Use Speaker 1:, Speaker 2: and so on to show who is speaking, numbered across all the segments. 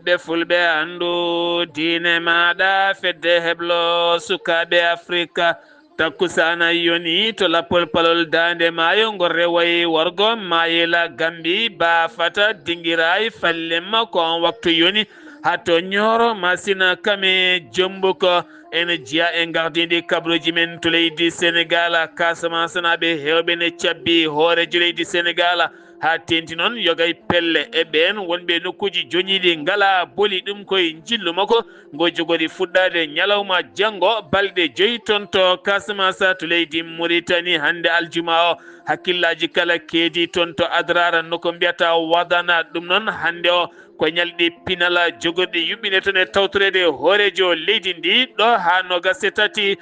Speaker 1: mabbe fulbe andu dine maada fedde heblo sukabe Afrika takkusana yoni to lapol palol dande mayo ngorre way wargo mayela gambi ba fata dingiray fallema ko on waktu yoni hato nyoro masina kame jombuko en jia en gardindi kabroji men to leydi Sénégal Casamance naɓe hewɓe ne cabbi hoorejo leydi Sénégal ha tenti noon yogay pelle e ɓen wonɓe nokkuji joñiɗi ngala boli ɗum koye jillu makko ngo jogori fuɗɗade ñalawma janggo balɗe 5 ton to Casamance to leydi Mauritanie hande aljuma o hakkillaji kala keedi toon to Adrara noko mbiyata wadana ɗum noon hande o ko ñalɗi pinala jogorɗi yuɓɓine toon e tawtorede hoorejo leydi ndi ɗo ha nogase tati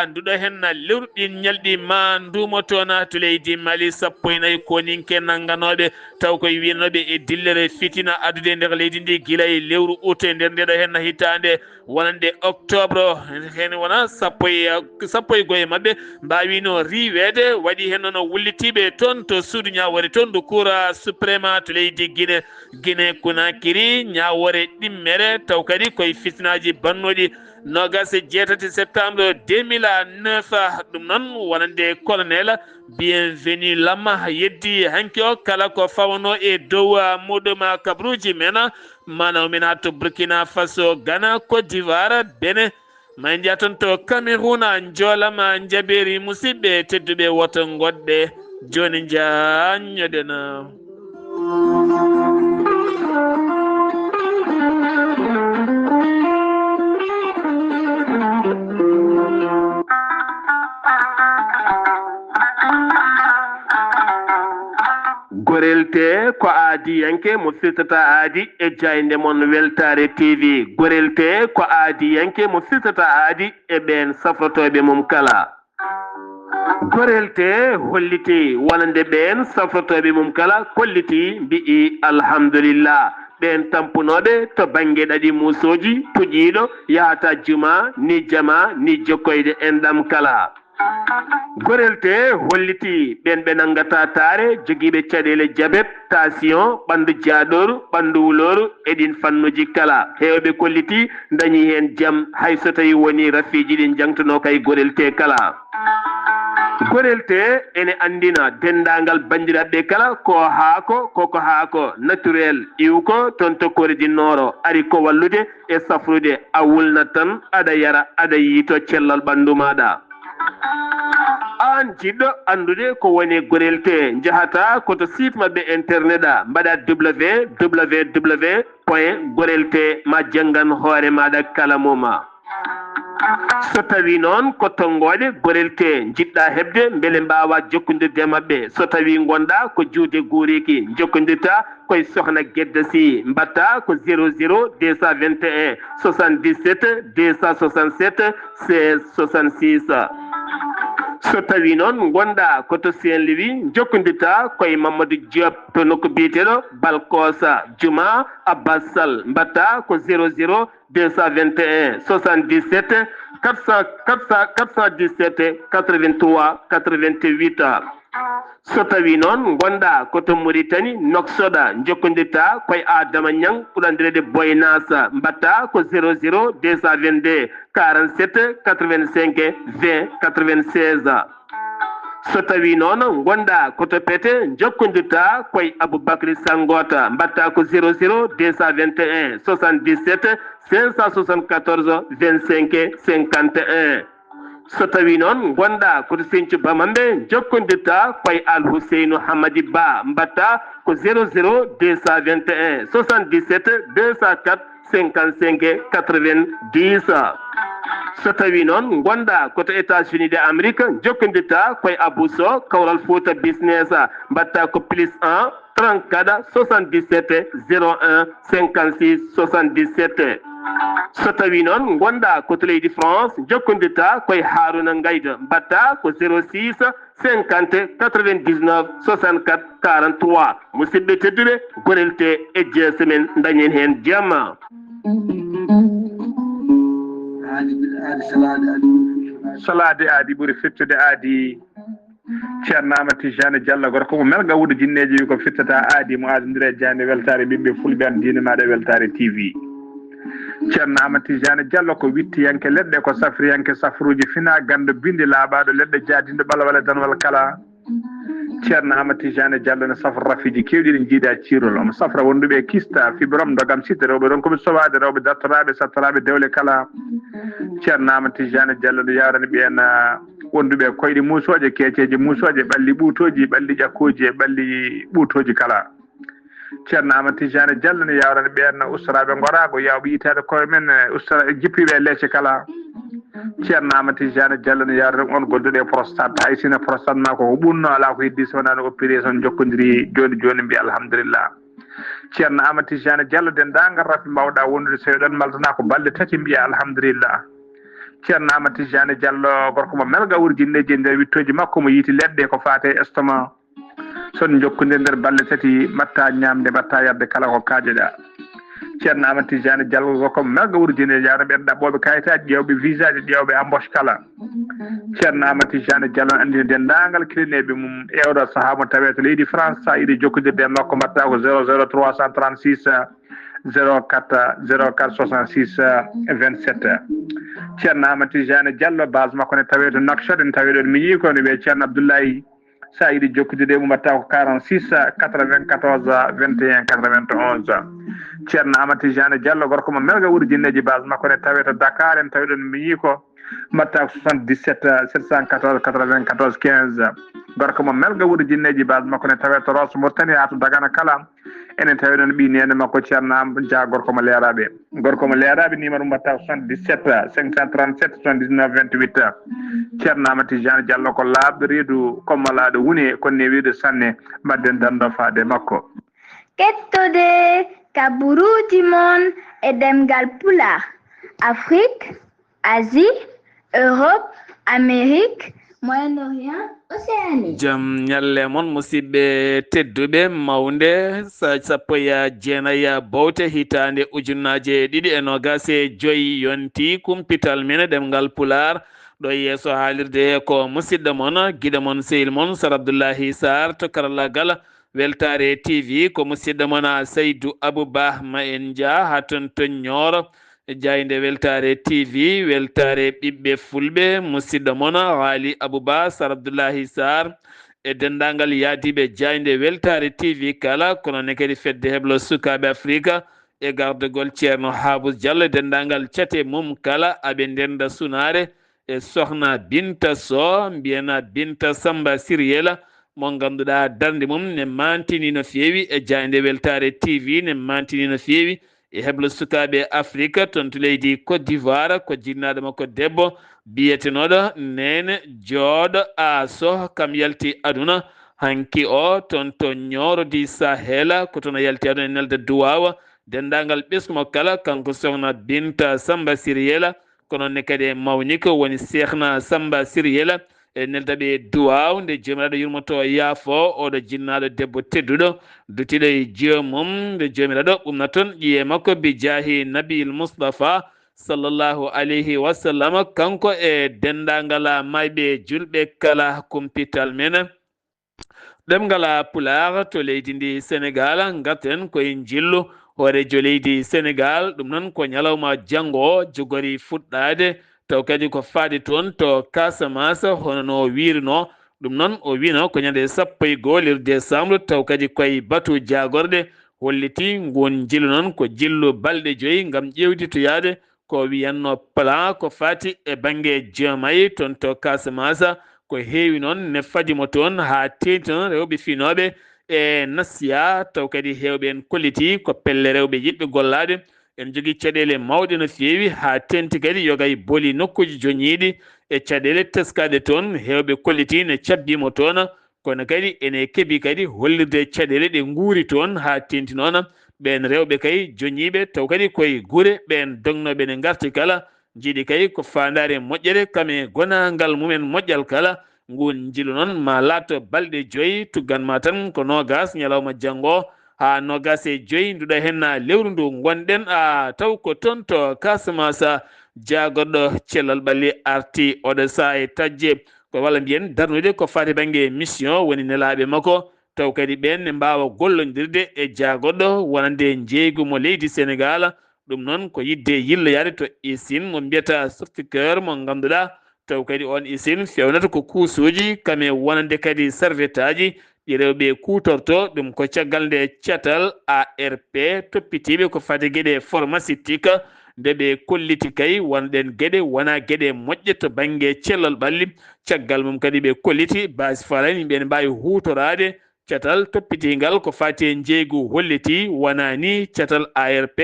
Speaker 1: nduɗo hen lewruɗi ñalɗi ma ndumo toon to leydi Mali 14 koninke nangganoɓe taw koye wiyanoɓe e dillere fitina adude nder leydi ndi guila e lewru août nder ndeɗo hen hitande wonande octobre hen wona sappo e goye mabɓe mbawino riwede waɗi hen noon wullitiɓe toon to suudu ñawore toon do cour suprême to leydi Guinée Conakry ñawore ɗimmere taw kadi koye fitinaji bannoɗi nogase 7 septembre 2009 ɗum noon wonande colonel bienvenu lamma yeddi hanki o kala ko fawno e dow muɗum kabruji men manaw men hatto Burkina Faso Ghana Côte d'Ivoire Benin ma jiya toon to Cameroun joolama jaɓeri musidɓe tedduɓe woto goɗɗe joni jañoɗen gorelte ko aadi yanke mo firtata aadi e jayde mon Weltare TV gorelte ko aadi yanke mo firtata aadi e ɓen safrotoɓe mum kala gorelte holliti wonande ɓen safrotoɓe mum kala kolliti mbi'i alhamdulillah ɓen tampunoɓe to banggue ɗaɗi musoji puƴiɗo yahata juma ni jama ni jokkoyde enɗam kala gorelte holliti ɓen ɓe nangata taare joguiɓe caɗele diabète tension ɓandu jaaɗoru ɓandu wuloru eɗin fannuji kala hewɓe kolliti dañi hen jaam hay so tawi woni rafiji ɗin jangtuno kay gorelte kala gorelte ene andina dendagal bandiraɓe kala ko haako koko haako naturel iwko toon to Corée Nord ari ko wallude e safrude a wulnat tan aɗa yara aɗa yiito cellal ɓandu maɗa an jiɗɗo andude ko woni gorelte jahata koto site mabɓe internet mbaɗa www.gorelte ma janggan hoore maɗa kala muma so tawi noon ko tongoɗe gorelte jiɗɗa hebde beele mbawa jokkodirde mabɓe so tawi gonɗa ko juude guuriki jokkodirta koye sohna Guedda Sy mbatta ko 00 221 77 267 16 66 so tawi noon gonɗa koto Saint-Louis jokkodirta koye Mamadou Diop to nokku biyeteɗo Balkosa Juma Abbas Sall mbatta ko 00 221 77 417 83 88 so tawi noon gonɗa koto Mauritanie Noksoɗa jokkodirta koye Adama Niang ɓurandirede Boynasa mbatta ko 00 222 47 85 20 96 so tawi noon gonɗa koto Pété jokkodirta koye Aboubacry Sangota mbatta ko 00 221 77 574 25 51 so tawi noon gonɗa koto Sinthiou Bamambé jokkodirta koye Al Housseynou Hamadi Ba mbatta ko 00 221 77 204 55 90 so tawi noon gonɗa koto États-Unis de Amérique jokkodirta koye Abou Sow Kawral Fouta Business mbatta ko +1 34 77 01 56 77 so tawi noon gonɗa koto leydi France jokkodirta koye Harouna Ngayda mbatta ko 06 50 99 64 43 musidɓe tedduɓe gorelte e jeese men dañen hen jamma
Speaker 2: salade aadi ɓuuri firtude aadi ceerno Amadou Tijani Diallo gorko mo melga wuuɗo jinneji wi ko firtata aadi mo adodiri e jande Weltare ɓiɓɓe fulɓe an diine maɗa Weltare TV ceerno Amadou Tidiane Diallo ko wittiyanke leɗɗe ko safriyanke safruji fina gando bindi laaɓaɗo leɗɗe jaadinde ɓalawala danwal kala ceerno Amadou Tidiane Diallo ne safra rafiji kewɗi ɗi jiiɗa cirol omo safra wonduɓe kista fibrom dogam sidde rewɓe ɗon koɓe sowade rewɓe dartoraɓe sattoraɓe dewle kala ceerno Amadou Tidiane Diallo no yawrani ɓen wonduɓe koyɗe musoje keeceji musoje ɓalli ɓuutoji ɓalli ƴakkoji e ɓalli ɓuutoji kala ceerno Amadou Tidiane Diallo ne yawrani ɓen ustaraɓe gorago yawɓe yitade koye men ustora jippiɓe leecce kala ceerno Amadou Tidiane Diallo ne yawrani on golduɗo e prostate hay sino prostate ma ko ɓurno ala ko heddi so wonano opération jokkodiri joni joni mbiya alhamdulillah ceerno Amadou Tidiane Diallo dendagal rafi mbawɗa wondude so ɗon maldana ko balɗe tati mbiya alhamdulillah ceerno Amadou Tidiane Diallo gorko mo melga wurjinneji e nder wittoji makko mo yiiti leɗɗe ko fate estomac son jokkodiri nder balɗe tati mbatta ñamde mbatta yadde kala ko kaajeɗa ceerno Amadou Tidiane Diallo gorko mo melga wurjinneji yawno ɓen ɗaɓɓoɓe kayitaji ƴewɓe visa ji ƴewɓe embauche kala ceerno Amadou Tidiane Diallo andini dendagal kilineɓe mum ewɗo saaha mo tawe to leydi France sa yiiɗi jokkodirde e makko mbatta ko 00 336 04 04 66 27 ceerno Amadou Tidiane Diallo base makko ne tawe to Nouakchott ne tawe ɗon mi yii ko ne wiye ceerno Abdoulaye sa yiiɗi jokkodirde mum mbatta ko 46 94 21 91 ceerno Amadou Tidiane Diallo gorko mo melga wurjinneji base makko ne tawe to Dakar en tawi ɗon mi yii ko mbatta ko 77 714 94 15 gorko mo melga wurjinneji base makko ne tawe to Rosso Mauritanie ha to Dagana kala enen tawi ɗon ɓi nene makko ceerno Amadou Dia gorko mo leeraɓe numéro mbatta ko 77 537 79 28 ceerno Amadou Tidiane Diallo ko laaɓɗo reedu kommalaɗo woni ko newiɗo sanne mbadden dando faade makko
Speaker 3: kettode kaburuji mon e demgal pulaar Afrique Asie Europe Amérique Moyen-Orient Océanie
Speaker 1: jam ñalle mon musidɓe tedduɓe mawde sappo ya jeenaya bowte hitande ujunnaje 2025 yonti kumpital men ɗemgal pular ɗo yeeso haalirde ko musidɗo mon guiɗo mon sehil mon Sar Abdoullahi Sarr to karallagal weltare TV ko musidɗo mon Seydou Abouba ma en dia ha ton to Nioro jayde weltare TV weltare ɓiɓɓe fulɓe musidɗo mon Ali Abouba Sar Abdoullahi Sarr e dendagal yaadiɓe jayde weltare TV kala kono ne kadi fedde heblo sukaɓe Afrique e gardegol ceerno Habou Diallo dendagal cate mum kala aɓe ndenda sunare e sohna Binta Sow mbiyana Binta Samba Siriela mo ganduɗa darde mum ne mantini no feewi e jayde weltare TV ne mantini no feewi e heblo sukaɓe Afrique toon to leydi Côte d'Ivoire ko jinnaɗo makko debbo biyetenoɗo Nene Jooɗo Aso kam yalti aduna hanki o toon to Nioro di Sahel ko toon yalti aduna e nelde duwawa dendagal ɓesgumo kala kanko sohna Binta Samba Siriela kono ne kadi mawni ko woni Cheikhna Samba Siriela e neldaɓe duwaw nde jomiraɗo yurmoto yaafo oɗo jinnaɗo debbo tedduɗo dutiɗo e joomum nde jomiraɗo ɓumna toon ƴiye makko bi jaahi nabil Moustapha sallllahu alayhi wa sallam kanko e dendagal mayɓe julɓe kala kumpital men ɗemgal pular to leydi ndi Sénégal gatten koye jillu hoorejo leydi Sénégal ɗum noon ko ñalawma janggo jogori fuɗɗade taw kadi ko faade toon to Casamance hono no wirno ɗum noon o wino ko ñande 1 décembre taw kadi koye batu jagorɗe holliti ngon jillu noon ko jillu balɗe 5 gam ƴewditoyade ko wiyanno plan ko fati e banggue Diomaye toon to Casamance ko heewi noon ne fadimo toon ha tenti noon rewɓe finoɓe e nasiya taw kadi hewɓe en kolliti ko pelle rewɓe yiɗɓe gollade en jogui caɗele mawɗe no feewi ha tenti kadi yogay booli nokkuji joñiɗi e caɗele teskade toon hewɓe kolliti ne cabbimo toon kono kadi ene keeɓi kadi hollirde caɗele ɗe guuri toon ha tenti noon ɓen rewɓe kay joñiɓe taw kadi koye guure ɓen dognoɓe ne garti kala jiiɗi kay ko fandare moƴƴere kame gonagal mumen moƴƴal kala ngun jilu noon ma lato balɗe 5 tugganma tan ko nogas ñalawma janggo ha nogas e 5 nduɗa hen lewru ndu gonɗen taw ko toon to Casamance jagoɗɗo cellal ɓalli arti oɗo saa e tajje ko walla mbiyen darnude ko fati banggue mission woni nelaɓe makko taw kadi ɓen ne mbawa gollodirde e jagoɗɗo wonande jeygu mo leydi Sénégal ɗum noon ko yidde yilla yaade to usine mo mbiyata softiceur mo ganduɗa taw kadi on usine fewnata ko kuusuji kame wonande kadi serviette aji ɗi rewɓe kutorto ɗum ko caggal nde cetal ARP toppitiɓe ko fati gueɗe pharmaceutique nde ɓe kolliti kay wonɗen gueɗe wona gueɗe moƴƴe to banggue cellal ɓalli caggal mum kadi ɓe kolliti base falani yimɓe mbawi hutorade cetal toppitigal ko fati e jeygu holliti wona ni cetal ARP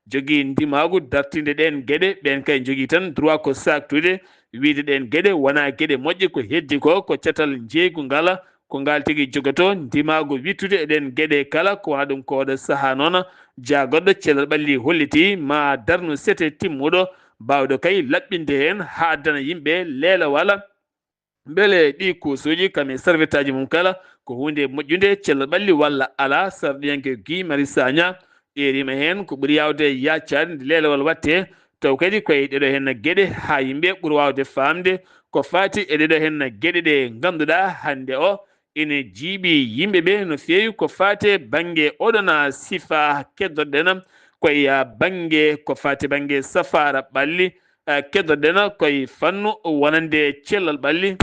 Speaker 1: jogui ndimagu dartinde ɗen gueɗe ɓen kay jogui tan droit ko saktude wiide ɗen gueɗe wona gueɗe moƴƴe ko heddi ko cetal jeygu ngala ko ngal tigui jogoto ndimagu wittude eɗen gueɗe kala ko wona ɗum ko oɗo saaha noon jagoɗɗo cellal ɓalli holliti ma darnu sete timmuɗo bawɗo kay laɓɓinde hen ha dana yimɓe leela wala beele ɗi kuusuji kame serviette aji mum kala ko hunde moƴƴude cellal ɓalli walla ala sarɗiyanke Guy Marius Sagna ƴeerima hen ko ɓuuri yawde yaccade nde leelawal watte taw kadi koye ɗeɗo henna gueɗe ha yimɓe ɓuuri wawde famde ko fati e ɗeɗo henna gueɗe ɗe ganduɗa hande o ina jiiɓi yimɓeɓe no fewi ko fate banggue oɗona sifa keddoɗen koye banggue ko fati banggue safara ɓalli keddoɗen koye fannu wonande cellal ɓalli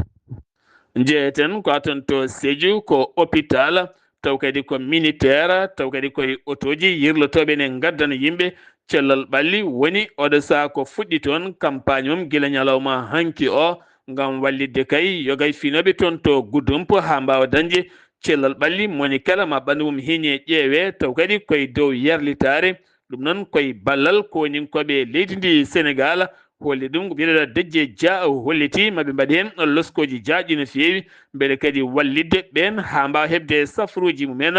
Speaker 1: jeeyeten ko aton to Sédhiou ko hôpital taw kadi ko militaire taw kadi koye autoji yirlotoɓe ne gaddana yimɓe cellal ɓalli woni oɗo saha ko fuɗɗi toon campagne mum guila ñalawma hanki o ngam wallidde kay yogay finoɓe toon to Goudomp ha mbawa dañde cellal ɓalli moni kala ma ɓandu mum heeñe ƴeewe taw kadi koye dow yerlitare ɗum noon koye ballal koninkoɓe leydi ndi Sénégal holli ɗum ko biyeɗa Déthié Dia holliti maɓe mbaɗi hen loskoji jaaƴi no fewi beele kadi wallidde ɓen ha mbawa hebde safruji mumen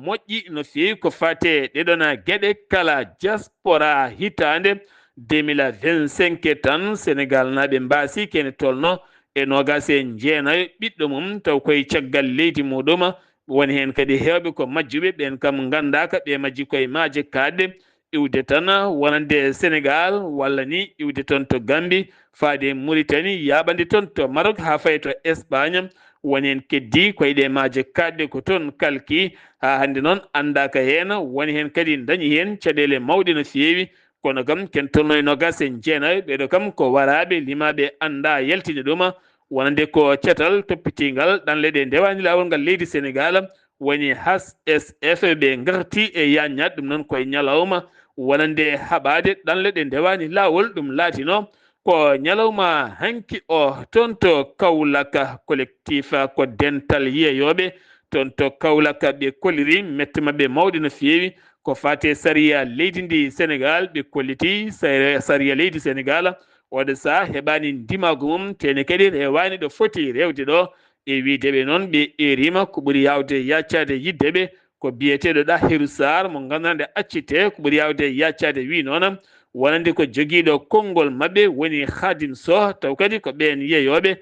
Speaker 1: moƴƴi no fewi ko fate ɗeɗona gueɗe kala diaspora hitande 2025 tan Sénégal naɓe mbasi kene tolno e nogas e jeenayo ɓiɗɗo mum taw koye caggal leydi muɗum woni hen kadi hewɓe ko majjuɓe ɓen kam gandaka ɓe majji koye maaje kadde iwde tan wonande Sénégal walla ni iwde toon to Gambie faade Mauritanie yaɓande toon to Maroc ha faye to Espagne woni hen keddi koye ɗe maaje kadde ko toon kalki ha hande noon andaka hen woni hen kadi dañi hen caɗele mawɗe no fewi kono kam ken tolno e nogas e jeenayo ɓeɗo kam ko waraɓe limaɓe anda yaltinde ɗum wonande ko cetal toppitigal ɗanle ɗe ndewani lawol ngal leydi Sénégal woni HSF ɓe garti e yañat ɗum noon koye ñalawma wonande haɓade ɗanle ɗe ndewani lawol ɗum laatino ko ñalawma hanki o toon to Kaolack collectif ko dental yeeyoɓe toon to Kaolack ɓe kolliri mette mabɓe mawɗe no fewi ko fate sariya leydi ndi Sénégal ɓe kolliti sariya leydi Sénégal oɗo saha heɓani ndimagu mum tene kadi rewani ɗo foti rewde ɗo e wideɓe noon ɓe erima ko ɓuuri yawde yaccade yiddeɓe ko biyeteɗo Ɗahiru Sarr mo ganduɗa nde accite ko ɓuuri yawde yaccade wi noon wonande ko joguiɗo konngol mabɓe woni Khadim Sow taw kadi ko ɓen yeeyoɓe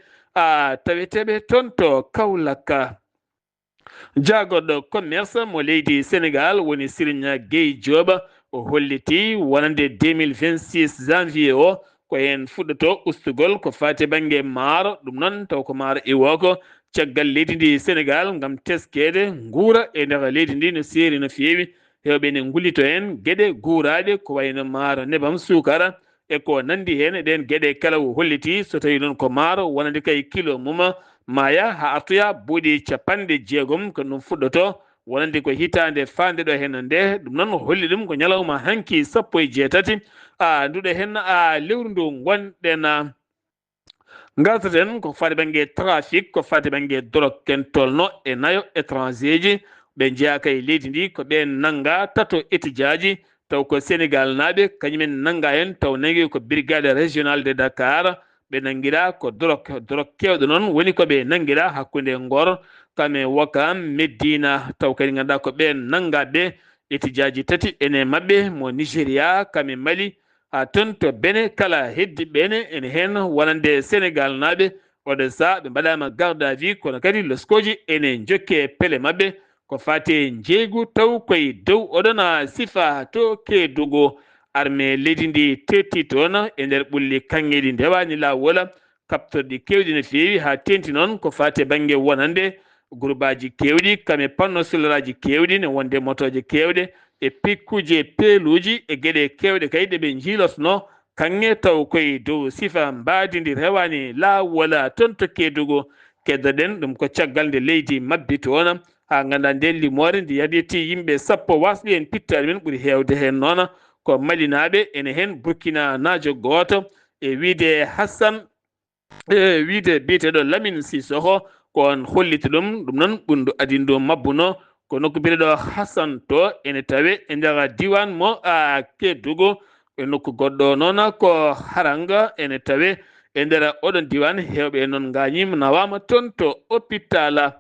Speaker 1: taweteɓe toon to Kaolack jagoɗɗo commerce mo leydi Sénégal woni Serigne Gueye Diop o holliti wonande 2026 janvier o ko hen fuɗɗoto ustugol ko fate banggue maaro ɗum noon taw ko maaro iwoko caggal leydi ndi Sénégal ngam teskede guura e nder leydi ndi no seeri no fewi hewɓe ne gullito hen gueɗe guuraɗe ko wayno maaro nebam sukara e ko nandi hen eɗen gueɗe kala o holliti so tawi noon ko maaro wonande kay kilo mum maya ha artoya buuɗi 60 ko ɗum fuɗɗoto wonande ko hitande fande ɗo hen nde ɗum noon holli ɗum ko ñalawma hanki 17 nduɗo hen lewru ndu gonɗen gartaten ko fati banggue trafic ko fati banggue drogue ken tolno e nayo étranger ji ɓe jeeyaka e leydi ndi ko ɓen nanga tato étudiaji taw ko Sénégal naɓe kañumen nanga hen taw nangui ko brigade régional de Dakar ɓe nanguira ko drogue kewɗo noon woni koɓe nanguira hakkude Ngor kame Ouakam Médina taw kadi ganduɗa ko ɓen nangaɓe étudiaji tati ene mabɓe mo Nigéria kame Mali toon to Bénin kala heddi ɓene ene hen wonande Sénégal naɓe oɗo saha ɓe mbaɗama garde à vue kono kadi loskoji ene jokke pele mabɓe ko fate jeygu taw koye dow oɗona sifa to Kédougou armée leydi ndi tetti toon e nder ɓulli kanŋeɗi ndewani lawol kaptorɗi kewɗi no fewi ha tenti noon ko fate banggue wonande groupe aji kewɗi kame panno solaire aji kewɗi ne wonde motoje kewɗe e pikkuje peeluji e geɗe kewɗe kay ɗe ɓe jilotno kanŋe taw koye dow sifa mbadidi rewani laawol ton to kedugo keddoɗen ɗum ko caggal nde leydi mabbiti ona ha ganduɗa nden limore ndi yaɗiti yimɓe sappo wasɗi en pittade men ɓuuri hewde hen noon ko malinaɓe ene hen burkina najo goto e wiide Hassan wiide biyeteɗo Lamine Sissoko ko on holliti ɗum noon ɓundu adindu mabbuno ko nokku biyeteɗo Hassan to ene tawe e nder diwan mo Kedougou e nokku goɗɗo noon ko Haranga ene tawe e nder oɗon diwan hewɓe noon gañima nawama toon to hôpital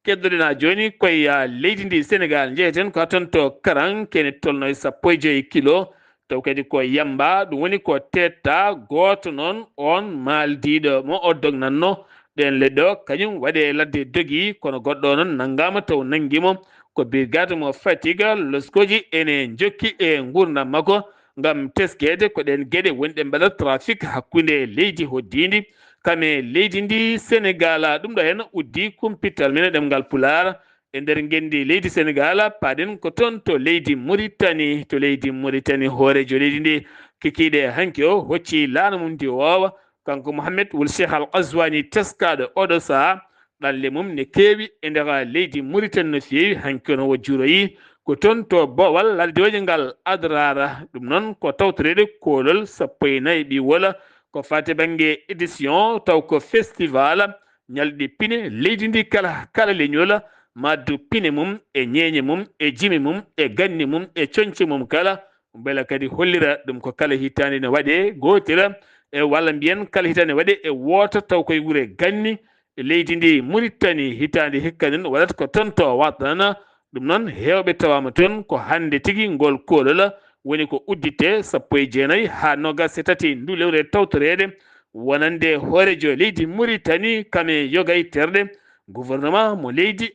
Speaker 1: keddoɗena joni koye leydi ndi Sénégal jeeyeten ko toon to Karang kene tolno e 15 kilo taw kadi ko yamba ɗum woni ko tetta goto noon on maldiɗo mo o dognanno ɗen leɗɗe o kañum waɗe ladde dogui kono goɗɗo noon nanggama taw nanguimo ko brigade mo Fatiga loskoji ene jokki e gurdam makko ngam teskede ko ɗen gueɗe wonɗe mbaɗa trafic hakkude leydi hoddidi kame leydi ndi Sénégal ɗum ɗo hen uddi kumpital men ɗemgal Pulaar e nder gendi leydi Sénégal paɗen ko toon to leydi Mauritanie hoorejo leydi ndi kikiɗe hanki o hocci laana mum ndi wowa kanko Mohamed Wul Cheikh Al Qazwani teskaɗo oɗo saaha ɗalle mum ne keewi e nder leydi Mauritanie no feewi hanki ono wojjuroyi ko toon to Bowal laddewoje ngal Adrara ɗum noon ko tawtorede kolol 14 ɓiwola ko fate banggue édition taw ko festival ñalɗi pine leydi ndi kala leñol maddu pine mum e ñeeñe mum e jimi mum e ganni mum e coñce mum kala beela kadi hollira ɗum ko kala hitande ne waɗe gotira e walla mbiyen kala hitande waɗe e woota taw koye wuure ganni e leydi ndi Mauritanie hitande hikka nen waɗata ko toon to watnana ɗum noon hewɓe tawama toon ko hande tigui ngol kolol woni ko uddite 19 ha 23 ndu lewre tawtorede wonande hoorejo leydi Mauritanie kame yogay terɗe gouvernement mo leydi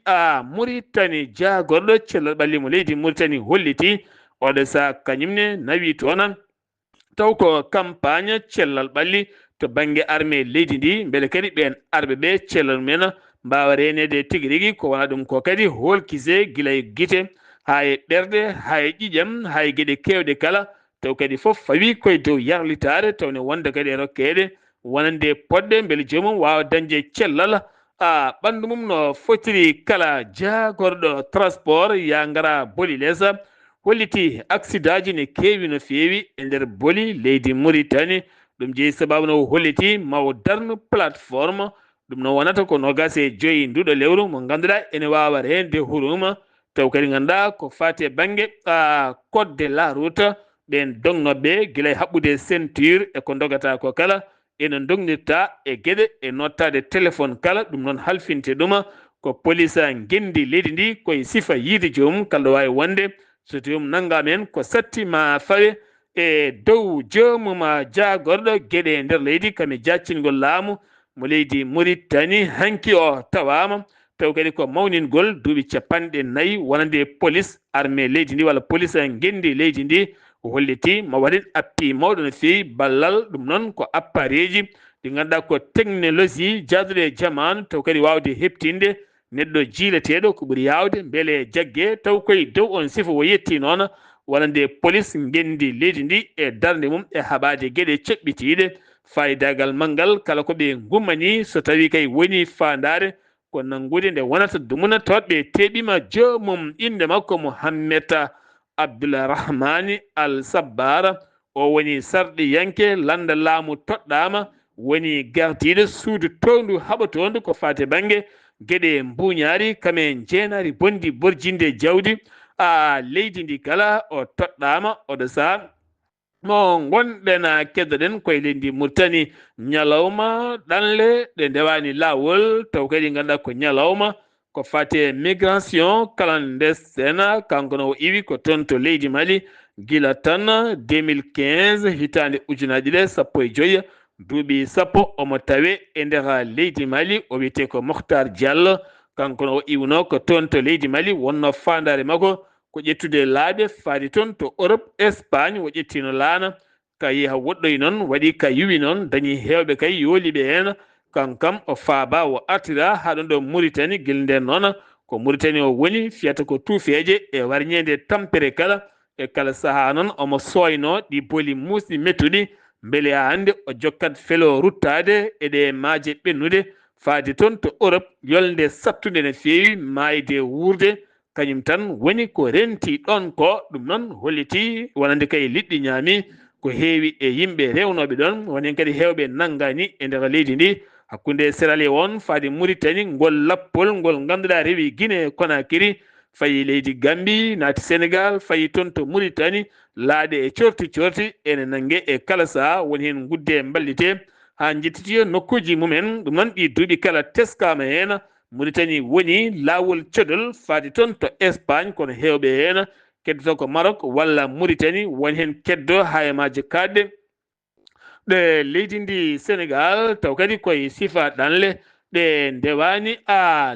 Speaker 1: Mauritanie jagorɗo cellal ɓalli mo leydi Mauritanie holliti oɗo sa kañumne nawi toon taw ko campagne cellal ɓalli to banggue armée leydi ndi beele kadi ɓen arɓe ɓe cellal men mbawa renede tigui rigui ko wona ɗum ko kadi holkise guila e guite ha e ɓerde ha e ƴiƴam ha e gueɗe kewɗe kala taw kadi foof fawi koye dow yarlitare tawne wonde kadi e rokkede wonande poɗɗe beele joomum wawa dañde cellal ɓandu mum no fotiri kala jagorɗo transport ya gara Boli lesa holliti accident ji ne keewi no feewi e nder Boli leydi Mauritanie ɗum jeeyi sababu no holliti mawo darnu plateforme ɗum no wonata ko 25 nduɗo lewru mo ganduɗa ene wawa rende huruma taw kadi ganduɗa ko fate banggue code de la route ɓen dognoɓe guila haɓɓude ceinture e ko dogata ko kala ene dognirta e gueɗe e nottade téléphone kala ɗum noon halfinte ɗuma ko police gendi leydi ndi koye sifa yiide joomum kala wawi wonde so joomum nanggama hen ko satti ma fawe e dow joomum jagorɗo gueɗe e nder leydi kame jaccingol laamu mo leydi Mauritanie hanki o tawama taw kadi ko mawningol duuɓi 40 wonande police armée leydi ndi walla police gendi leydi ndi holliti mo waɗin appi mawɗo no feewi ballal ɗum noon ko appareil ji ɗi ganduɗa ko technologie jaaduɗo e jamanu taw kadi wawde heɓtinde neɗɗo jiileteɗo ko ɓuuri yawde beele jaggue taw koye dow on sifa o yetti noon wonande police gendi leydi ndi e darde mum e haɓade gueɗe ceɓɓitiɗe fayidagal manggal kala ko ɓe gummani so tawi kay woni fandare ko nanggude nde wonata dumuna tawat ɓe teɓima joomum inde makko Mouhamed Abdoulrahmani Al Sabbara o woni sarɗiyanke landa laamu toɗɗama woni gardiɗo suudu towndu haɓatondu ko fate banggue gueɗe mbuñaari kame jeenaari bondi borjinde jawdi leydi ndi kala o toɗɗama oɗo saha mo gonɗen keddoɗen koye leydi Mauritanie ñalawma ɗanle ɗe ndewani lawol taw kadi ganduɗa ko ñalawma ko fate migration clandestine kanko no o iwi ko toon to leydi Mali gila tan 2015 hitande ujunaji ɗe 15 duuɓi 10 omo tawe e nder leydi Mali o wiyete ko Mokhtar Diallo kanko no o iwno ko toon to leydi Mali wonno fandare makko ko ƴettude laaɓe faadi toon to Europe Espagne o ƴettino laana ka yeeha woɗɗoy noon waɗi ka yiwi noon dañi hewɓe kay yooliɓe hen kankam o faaba o artira ha ɗon ɗo Mauritanie guel nden noon ko Mauritanie o woni fiyata ko tuufeje e warñede tampere kala e kala saha noon omo soyno ɗi boli musɗi mettuɗi beele ha hande o jokkat felo ruttade eɗe maaje ɓennude faade toon to Europe yolde sattude no feewi mayde wurde kañum tan woni ko renti ɗon ko ɗum noon holliti wonande kay liɗɗi ñaami ko heewi e yimɓe rewnoɓe ɗon wonen kadi hewɓe nanggani e nder leydi ndi hakkunde Sierra Leone faade Mauritanie ngol lappol ngol ganduɗa rewi Guinée Conakry fayi leydi Gambie naati Sénégal fayi toon to Mauritanie laaɗe e corti ene nangue e kala saha woni hen gudde ballite ha jettiti nokkuji mumen ɗum noon ɗi duuɓi kala teskama hen Mauritanie woni lawol coɗol faade toon to Espagne kono hewɓe hen keddoto ko Maroc walla Mauritanie woni hen keddo ha e maaje kadɗe ɗe leydi ndi Sénégal taw kadi koye sifa ɗanle ɗe ndewani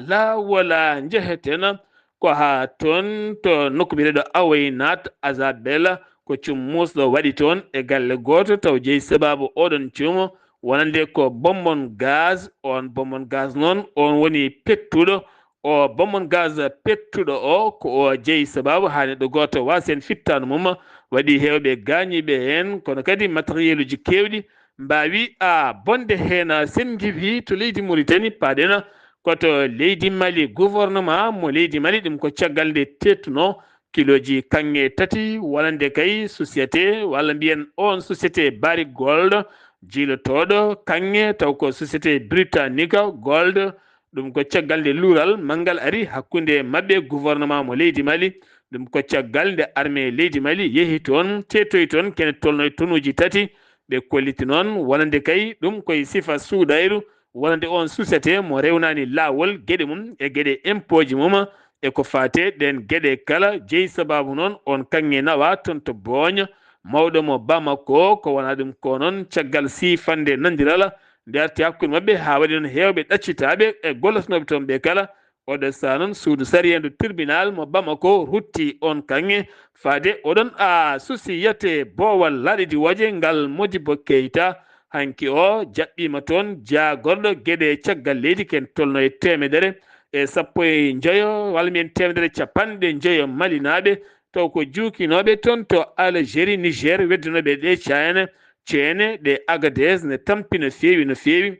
Speaker 1: lawola jehetena ko ha toon to nokku biyeteɗo Awoynat Azabel ko cummusɗo waɗi toon e galle goto taw jeeyi sababu oɗon cuumo wonande ko bombon gaz on bombon gaz noon on woni pettuɗo o bombon gaz pettuɗo o ko o jeeyi sababu ha neɗɗo goto wasen fittano mum waɗi hewɓe gañiɓe hen kono kadi matériel uji kewɗi mbawi bonde hen sengiwi to leydi Mauritanie paɗena koto leydi Mali gouvernement mo leydi Mali ɗum ko caggal nde tettuno kiloji kanŋe tati wonande kay société walla mbiyen on société Barrick Gold jiilotoɗo kanŋe taw ko société britannique Gold ɗum ko caggal nde luural manggal ari hakkunde mabɓe gouvernement mo leydi Mali ɗum ko caggal nde armée leydi Mali yeehi toon tettoyi toon kene tolno e tonuji tati ɓe kolliti noon wonande kay ɗum koye sifa suudayru wonande on société mo rewnani lawol gueɗe mum e gueɗe impôt ji mum e ko fate ɗen gueɗe kala jeeyi sababu noon on kanŋe nawa toon to Bogne mawɗo mo Bamako ko wona ɗum ko noon caggal sifande nandiral nde arti hakkude mabɓe ha waɗi noon hewɓe ɗaccitaɓe e gollotanoɓe toon ɓe kala oɗo saa noon suudu sariyandu tribunal mo Bamako rutti on kanŋe faade oɗon susiyete boowal laaɗidi woje ngal Modibo Keita hanki o jaɓɓima toon jagorɗo gueɗe caggal leydi ken tolno e temedere e sappo e joyo walla mbiyen temedere capanɗe joyo malinaɓe taw ko juukinoɓe toon to Algérie Niger weddunoɓe ɗe ceene ɗe Agadez ne tampi no feewi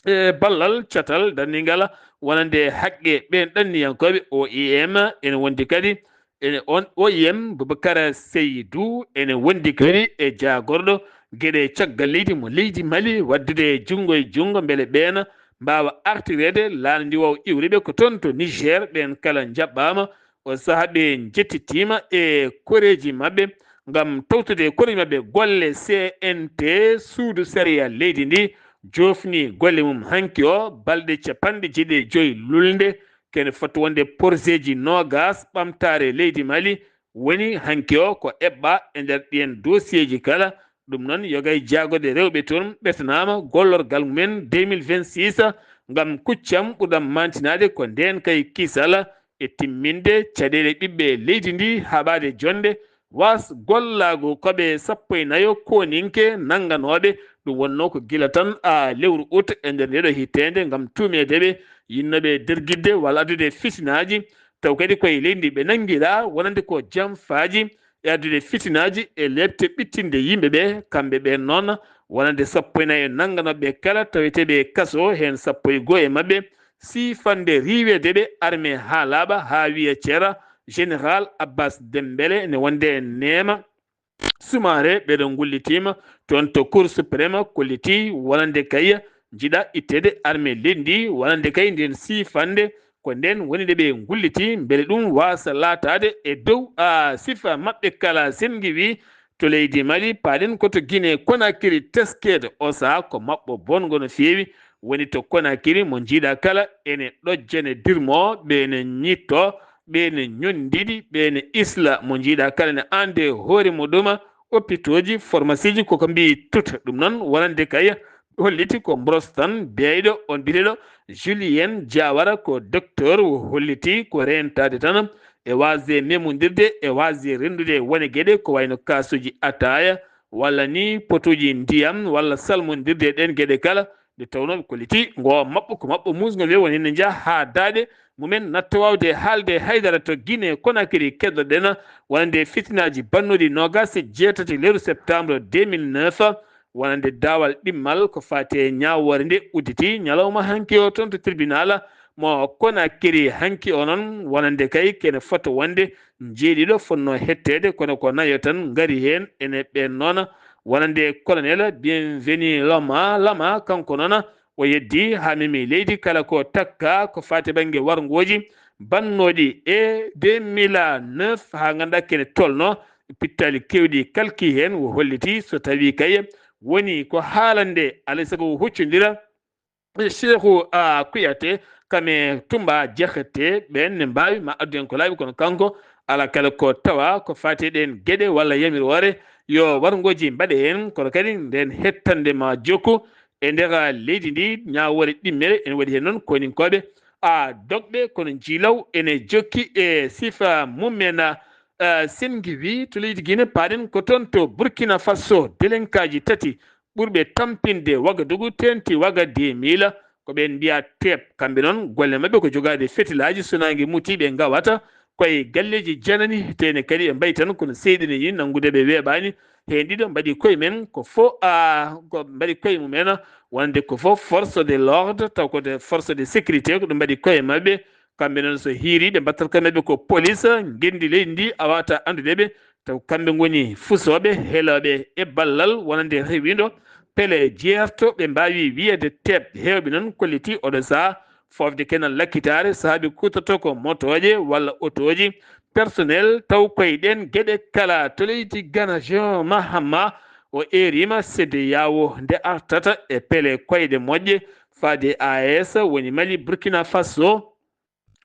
Speaker 1: e ballal catal dandigal wonande haqqe ɓen ɗanniyankoɓe OIM ene wondi kadi ene on OIM Boubacar Seydou ene wondi kadi e jagorɗo gueɗe caggal leydi mo leydi Mali waddude jungo e jungo beele ɓeena mbawa artirede laaɗa ndi waw iwriɓe ko toon to Niger ɓen kala jaɓɓama o saaha ɓe jettitima e koreji mabɓe ngam tawtude koreji mabɓe golle CNT suudu saria leydi ndi jofni golle mum hanki o balɗe capanɗe jeeɗiɗi lulnde kene foti wonde projet ji nogas ɓamtare leydi Mali woni hanki o ko eɓɓa e nder ɗiyen dossier ji kala ɗum noon yogay jagode rewɓe toon ɓetanama gollorgal mumen 2026 ngam kuccam ɓuurɗam mantinade ko nden kay kisala e timminde caɗele ɓiɓɓe leydi ndi haɓade jonde was gollago koɓe 14 koninke nangganoɓe ɗum wonno ko gila tan lewru août e nder ndeɗo hitende ngam tumedeɓe yinnoɓe derguidde walla addude fitinaji taw kadi koye leydi ndi ɓe nangguiɗa wonande ko jam faaji e addude fitinaji e lebte ɓittinde yimɓeɓe kamɓe ɓe noon wonande 14 nangganoɓe kala taweteɓe kaso hen 11 e mabɓe sifande riwedeɓe armé ha laaɓa ha wiya ceera général Abbas Dembélé ne wonde neema sumare ɓeɗo gullitima toon to cour suprême kolliti wonande kay jiiɗa ittede armé leydi ndi wonande kay nden sifande ko nden woni ɗe ɓe gulliti beele ɗum wasa latade e dow sifa mabɓe kala sengi wi to leydi Mali paɗen koto Guinée Conakry teskede o saaha ko mabɓo bongo no feewi woni to Conakry mo jiiɗa kala ene ɗojjane dirmo ɓene ñitto ɓene ñondiɗi ɓene isla mo jiiɗa kala ne ande hoore muɗum hôpitaux ji pharmacie ji koko mbi tuta ɗum noon wonande kay holliti ko brosse tan beyɗo on mbiɗeɗo Julien Diawara ko docteur holliti ko rentade tan e wasde memodirde e wasde rendude wone gueɗe ko wayno kasuji ataya walla ni potuji ndiyam walla salmodirde ɗen gueɗe kala nde tawno ɓe kolliti ngo mabɓo ko mabɓo musgol ɓe woni ne jaaha ha daade mumen nattawawde haalde haydara to Guinée Conakry keddoɗen wonande fitinaji bannuɗi nogas jeetati lewru septembre 2009 wonande dawal ɗimmal ko fati e ñawore nde udditi ñalawma hanki o toon to tribunal mo Conakry hanki o noon wonande kay kene foto wonde jeeɗiɗo fonno hettede kono ko nayo tan ngari hen ene ɓen noon wonande colonel Bienvenu Lama kanko noon o yeddi ha memi leydi kala ko takka ko fati banggue wargoji bannoɗi e 2009 ha ganduɗa kene tolno pittali kewɗi kalki hen o holliti so tawi kay woni ko haalande alay saago huccodira Cheikhou Kouyaté kame Toumba Diakhaté ɓen ne mbawi ma addu en ko laaɓi kono kanko ala kala ko tawa ko fati ɗen gueɗe walla yamirore yo wargoji mbaɗe hen kono kadi nden hettande ma jokku e nder leydi ndi ñawore ɗimmere ene waɗi hen noon koninkoɓe dogɓe kono jiilaw ene jokki e sifa mumen Sengivi to leydi Guinée paɗen ko toon to Burkina Faso délinquaji tati ɓurɓe tampinde Ouagadougou tenti Ouaga 2000 ko ɓen mbiya TEP kamɓe noon golle mabɓe ko jogade fetilaji sonagui mutiɓe gawata koye galleji janani tene kadi ɓe mbayi tan kono seyɗine yi nanggude ɓe weeɓani hen ɗiɗo mbaɗi koye men ko fo ko mbaɗi koye mumen wonde ko fof force de l'ordre taw ko de force de sécurité ko ɗum mbaɗi koye mabɓe kamɓe noon so hiiri ɓe mbattat kamɓe ko police gendi leydi ndi a wawata andudeɓe taw kamɓe goni fusoɓe heeloɓe e ballal wonande rewido pele jeerto ɓe mbawi wiyede TEP hewɓe noon kolliti oɗo saaha fofde kenal lakkitare saabi kutoto ko motoje walla autoji personnel taw koye ɗen gueɗe kala to leydi Ghana Jean Mahama o erima CEDEAO nde artata e pele koyɗe moƴƴe faade AES woni Mali Burkina Faso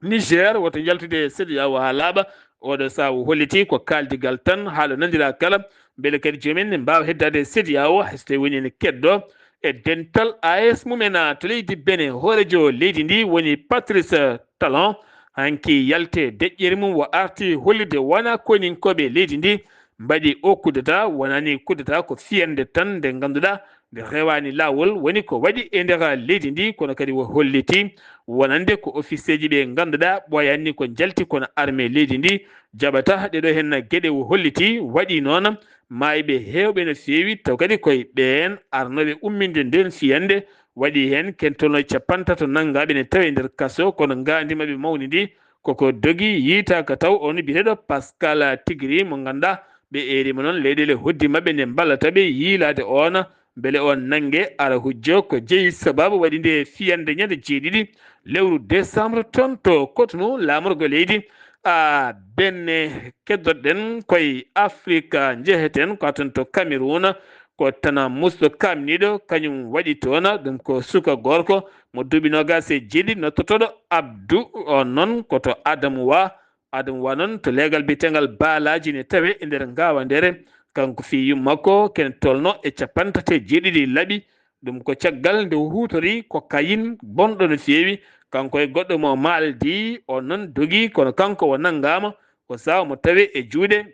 Speaker 1: Niger woto jaltude CEDEAO ha laaɓa oɗo saaha o holliti ko kaldigal tan haala nandira kala beele kadi jomumen ne mbawa heddade CEDEAO hayso tawi woni ene keddo e dental AES mumen to leydi Benin hoorejo leydi ndi woni Patrice Talon hanki yalte deƴƴere mum o arti hollide wona koninkoɓe leydi ndi mbaɗi o kudeta wonani kudeta ko fiyande tan nde ganduɗa nde rewani lawol woni ko waɗi e nder leydi ndi kono kadi o holliti wonande ko officier ji ɓe ganduɗa ɓoyanni ko jalti kono armé leydi ndi jaɓata ɗeɗo hen gueɗe o holliti waɗi noon mayɓe hewɓe no fewi taw kadi koye ɓen arnoɓe umminde nden fiyande waɗi hen kentono capantato naggaɓe ne tawi nder kaso kono gandimaɓe mawni ndi koko dogi yiitaka taw on biteɗo Pascal Tigri mo ganduɗa ɓe erima noon leyɗele hoddi mabɓe nde ballataɓe yiilade on beele on nangue ara hujjo ko jeeyi sababu waɗi nde fiyande ñande jeeɗiɗi lewru décembre toon to Cotonou lamorgo leydi benne keddoɗen koye Afrique jeeheten ko ton to Cameroun ko tana musto kamniɗo kañum waɗi toon ɗum ko suka gorko mo duuɓi nogas e jeeɗiɗi nottotoɗo Abdou on noon koto Adamou Wa noon to leegal biyetegal baalaji ne tawe e nder ngawa ndere kanko fi yummakko ken tolno e capantate jeeɗiɗi laaɓi ɗum ko caggal nde hutori ko kayin bonɗo no fewi kanko e goɗɗo mo maaldi on noon dogi kono kanko o nanggama ko sawa mo tawe e juuɗe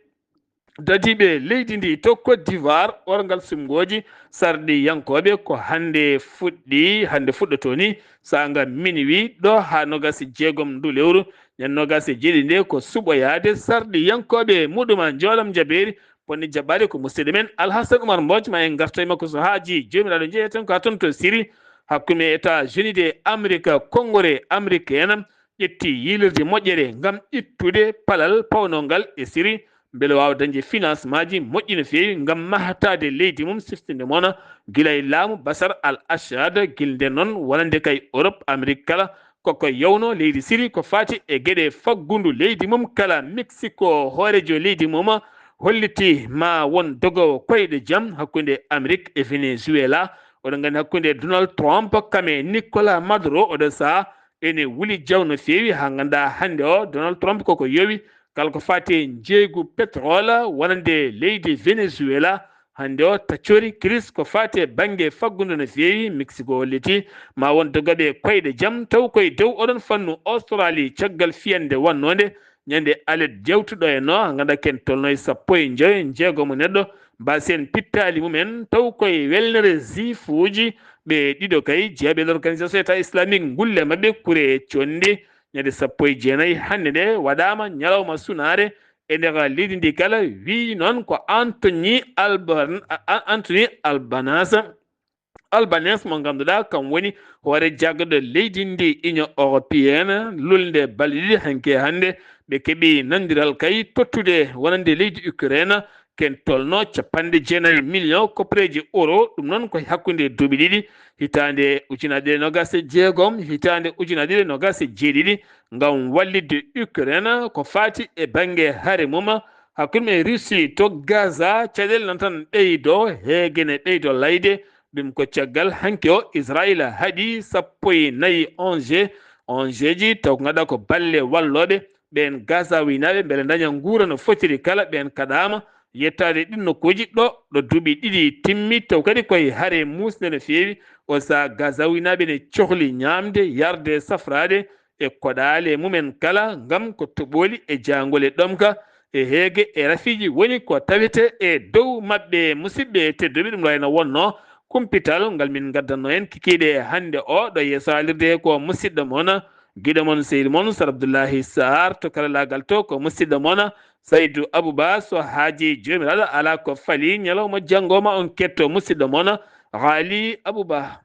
Speaker 1: dadiɓe leydi ndi to Côte d'Ivoire ɓorgal sumgoji sarɗi yankoɓe ko hande fuɗɗoto ni saga minuit ɗo ha nogas jeegom ndu lewru ñan nogas e jeeɗiɗi nde ko suɓoyade sarɗi yankoɓe muɗuma joolam jaberi ponne jaɓɓade ko musidɗo men Alhassane Oumar Mbodj ma en gartoy makko so haaji jomiraɗo jeeyeten ko ha toon to Syrie hakkume États-Unis de Amérique kongore américaine ƴetti yilirde moƴƴere ngam ittude palal pawnongal e Syrie beele wawa dañde financement ji moƴƴi no fewi ngam mahatade leydi mum siftinde moon guila e laamu Bachar al-Assad guilde noon wonande kay Europe Amérique kala koko yawno leydi Syrie ko fati e gueɗe faggudu leydi mum kala Mexico hoorejo leydi mum holliti ma won dogowo koyɗe jaam hakkude Amérique e Venezuela oɗon gandi hakkude Donald Trump kame Nicolas Maduro oɗo saaha ene wuli jaw no fewi ha ganduɗa hande o Donald Trump koko yowi kala ko fati jeeygu pétrole wonande leydi Venezuela hande o taccori crise ko fati banggue faggudu no fewi Mexico holliti ma won dogoɓe koyɗe jaam taw koye dow oɗon fannu Australie caggal fiyande wannode ñande alet jewtuɗo e no ganduɗa ken tolno e 15 jeegomo neɗɗo mbasen pittali mumen taw koye welnere juif uji ɓe ɗiɗo kay jeeɓe l'organisation état islamique gulle mabɓe kure condi ñade sappo e jeenayi hannde nde waɗama ñalawma sunare e nder leydi ndi kala wi noon ko Anthony Albanese mo ganduɗa kam woni hoore jaggaɗo leydi ndi Union européenne lulnde balɗe ɗiɗi hanke hannde ɓe keeɓi nandiral kay tottude wonande leydi Ukraine ken tolno 90 million koppereji euro ɗum noon ko hakkude duuɓi ɗiɗi hitande ujunere 2026 hitande ujunere 2027 ngam wallide Ukraine ko fati e banggue haare mum hakkude Russie to Gaza caɗele nan tan ɓeydo heegene ɓeydo layde ɗum ko caggal hanke o Israël haaɗi 14 ji taw ko ganduɗa ko balle walloɓe ɓen Gaza winaɓe beele daña guura no fotiri kala ɓen kaɗama yettade ɗin nokkuji ɗo duuɓi ɗiɗi timmi taw kadi koye haare musde no feewi o sa Gaza winaɓe ne cohli ñamde yarde safrade e koɗale mumen kala ngam ko toɓoli e jangol e ɗomka e heege e rafiji woni ko tawete e dow mabɓe musidɓe tedduɓe ɗum wayno wonno kumpital ngal min gaddanno en kikiɗe hannde o ɗo yeeso alirde ko musidɗo moon giɗo moon seydi moon Sar Abdoullahi Sarr to karallagal to ko musidɗo moon Saydou Abouba so haaji jomiraɗo ala ko faali ñalawma janggoma on ketto musidɗo moon Ghali Abouba.